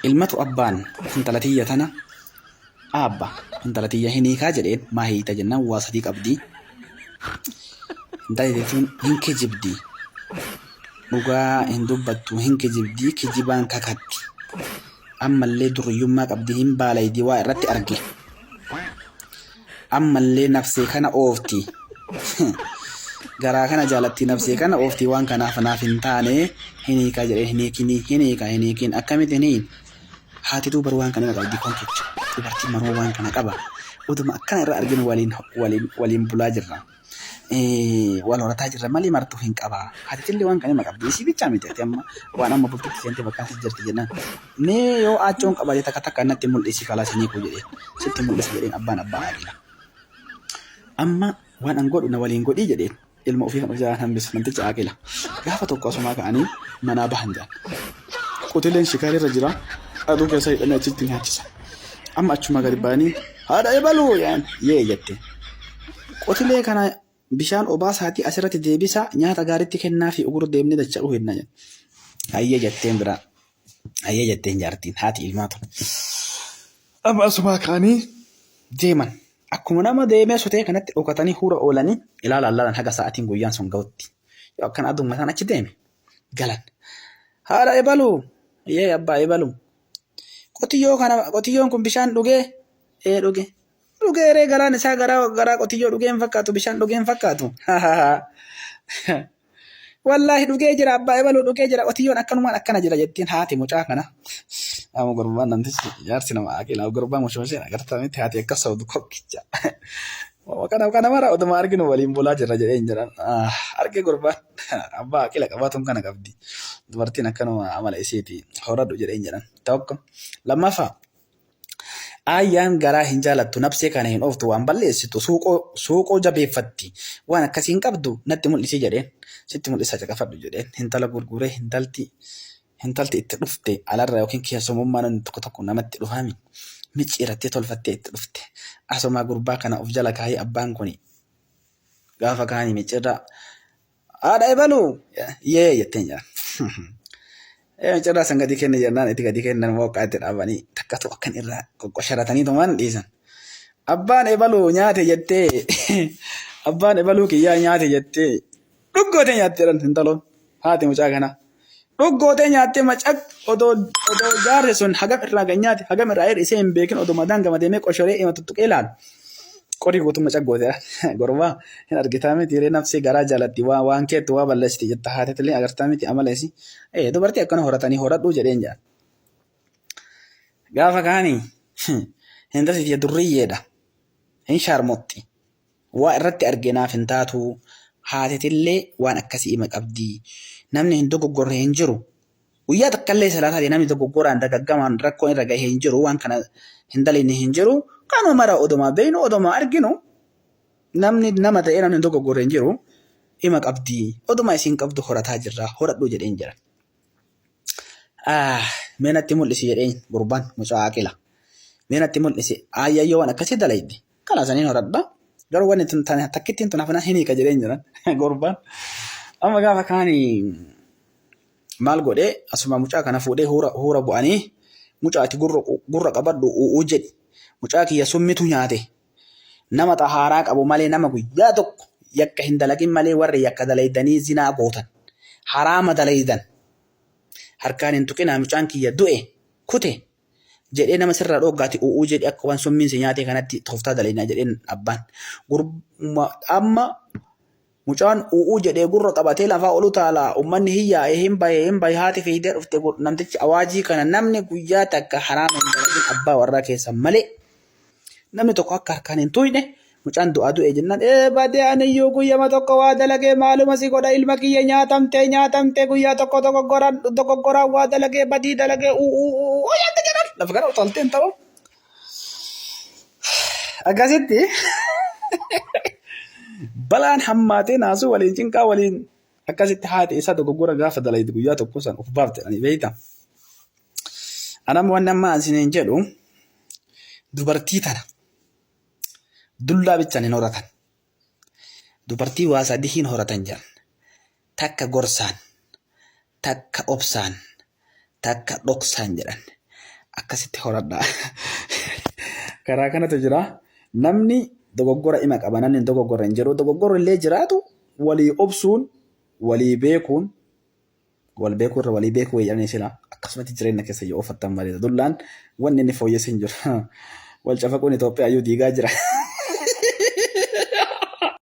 ilmatu abbaan intala tiyya tana abba intala tiyya hin hiikaa jedheen maa hiita jennaan waa sadii qabdii. Intalli tun hin kijibdii. Dhugaa hin dubbattu hin kijibdii kijibaan kakatti. Ammallee durriyyummaa qabdii hin baalaydii waa irratti arge. Ammallee nafsee kana oofti. Garaa kana jaalatti nafsee kana oofti waan kanaaf naaf hin taane hin hiikaa jedheen hin hiikin akkamitti hin haati duuba waan kana qabdi kan jecha dubartiin maroo waan kana qaba. Utuma akkana irra arginu waliin bulaa jirra. Wal horataa jirra malee martuu hin qaba. Haati tillee waan kana qabdi isii bicha miti amma waan amma bultutti seente bakka jirti jennaan. Nee yoo aachoon qabalee takka natti mul'isi kalaasanii koo jedhee sitti mul'isa jedheen abbaan abbaa haadha. Amma waan an godhu na waliin godhii jedheen ilma ofii kan hojjaa hambisu namticha Aaqila. Gaafa tokko asumaa ka'anii manaa bahan jaan. Qotileen shikaarra jira. Aduu keessa hidhamee achitti nyaachisa. Amma achuma gadi ba'anii haadha ebaluu yaan yee jette. Qotilee kana bishaan obaasaatii asirratti deebisa nyaata gaariitti kennaa fi ugur deemnee dacha'uu hinna jedhe. Ayyee jetteen biraa. Ayyee jetteen jaartiin haati ilmaatu. Amma asumaa ka'anii deeman. Akkuma nama deemee sotee kanatti dhokatanii hura oolanii ilaalaan haga sa'aatiin guyyaan sun ga'utti. Yoo akkan aduun mataan achi deeme galan. Haadha ebaluu yee abbaa ebaluu. Qotiyyoon kun bishaan dhugee dhuge. Dhugeeree garaan isaa garaa qotiyyoo dhugeen fakkaatu bishaan dhugeen fakkaatu. Wallaahi dhugee jira abbaa ebaluu dhugee jira qotiyyoon akkanumaan akkana jira jettiin haati mucaa kana. Amma gurbaan namtichi jaarsi nama Aaqila gurbaan mushooseen agartanitti haati akka saudu kokkicha. Kana mara oduma arginu waliin bulaa jirra jedheen jiran. Arge gurbaan abbaa Aaqila qabaatuun kana qabdi. Dubartiin akkanuma amala isiiti horadhu jedheen jiran. Tokko lammaffaa ayyaan garaa hin jaalattu nafsee kana hin ooftu waan balleessitu suuqoo jabeeffatti waan akkasiin qabdu natti mul'isi jedheen sitti mul'isa caqafadhu jedheen hintala gurguree hintalti itti dhufte alarra yookiin keessummaan tokko namatti dhufami micciirattee tolfattee itti dhufte asuma gurbaa kana of jala kaayee abbaan kuni gaafa kaanii micciirraa haadha ebaluu yee jetteen jira. Micciirraa san gadi kenne jennaan itti gadi kennan mooqqaa itti dhaabanii takkatu akkan irraa qoqqosharatanii tumaan dhiisan. Abbaan ebaluu nyaate jettee abbaan ebaluu kiyyaa nyaate jettee dhuggootee nyaatte jedhan hintaloon haati mucaa kana. Dhuggootee nyaattee macaq odoo jaarre sun hagam irraa ganyaate hagam irraa hir'isee hin beekin odoo madaan gama deemee qoshoree ima tuttuqee ilaalu. Qorii guutuu macaq gootee gorbaa hin argitaa miti hiree nafsee garaa jaalatti waan keettu waa balleessiti jetta haatetillee agartaa miti amaleesi. Dubartii akkana horatanii horadhuu jedheen jaan. Gaafa kaanii hintasiitiya durriyyeedha. Hin shaarmotti. Waa irratti arginaaf hin taatu haatetillee waan akkasii ima qabdi. Namni hin dogoggorre hin jiru. Guyyaa takkaallee salaataa namni dogoggoraan dagaggamaan rakkoon irra gahee hin jiru waan kana hin dalinne hin jiru. Kanuma mara oduma beeynu oduma arginu namni nama ta'ee namni dogoggorre hin jiru ima qabdi. Oduma isiin qabdu horataa jirra horadhuu jedheen jira. Meenatti mul'isi jedheen gurbaan mucaa Aaqila. Meenatti mul'isi ayyayyoo waan akkasii dalaydi. Kalaasaniin horadha. Garuu wanni takkittiin tun hafnaan hin hiika jedheen jiran gurbaan. Amma gaafa kaanii maal godhee asuma mucaa kana fuudhee huura bu'anii mucaati gurra qabadhu u'uu jedhi. Mucaa kiyya summitu nyaate. Nama xahaaraa qabu malee nama guyyaa tokko yakka hin dalagin malee warri yakka dalaydanii zinaa gootan. Haraama dalaydan. Harkaan hin tuqinaa mucaan kiyya du'e kute jedhee nama sirraa dhoggaati u'uu jedhi akka waan summiinsi nyaatee kanatti tooftaa dalaynaa jedheen abbaan. Amma mucaan u'uu jedhee gurra qabatee lafaa olu taala ummanni hiyyaa'ee hin bahe haati fiidee dhufte namtichi awaajii kana namni guyyaa takka haraama hin dalagin abbaa warraa keessa malee namni tokko akka harkaan hin tuyne mucaan du'aa du'e jennaan badee aniyyuu guyyama tokko waa dalagee maaluma si godha ilma kiyya nyaatamte guyyaa tokko dogoggoraan waa dalagee badii dalagee yaadda jedhan lafa kana utaalteen ta'u. Akkasitti balaan hammaatee naasuu waliin cinqaa waliin akkasitti haati isaa dogoggora gaafa dalaydi guyyaa tokko san of baafte beeyta. Anam waan amma asiniin jedhu dubartii tana dullaa bichaan hin horatan. Dubartii waa sadii hin horatan jiran. Takka gorsaan, takka obsaan, takka dhoksaan jedhan. akkasitti horadhaa. Karaa kanatu jira. Namni dogoggora ima qaba namni dogoggora hin jiru. Dogoggorri illee jiraatu walii obsuun walii beekuun wal beekuurra walii beekuu jedhanii sila akkasumatti jireenya keessa yoo ooffattan malee dullaan wanni inni fooyyessin jiru. Wal cafaquun Itoophiyaa iyyuu diigaa jira.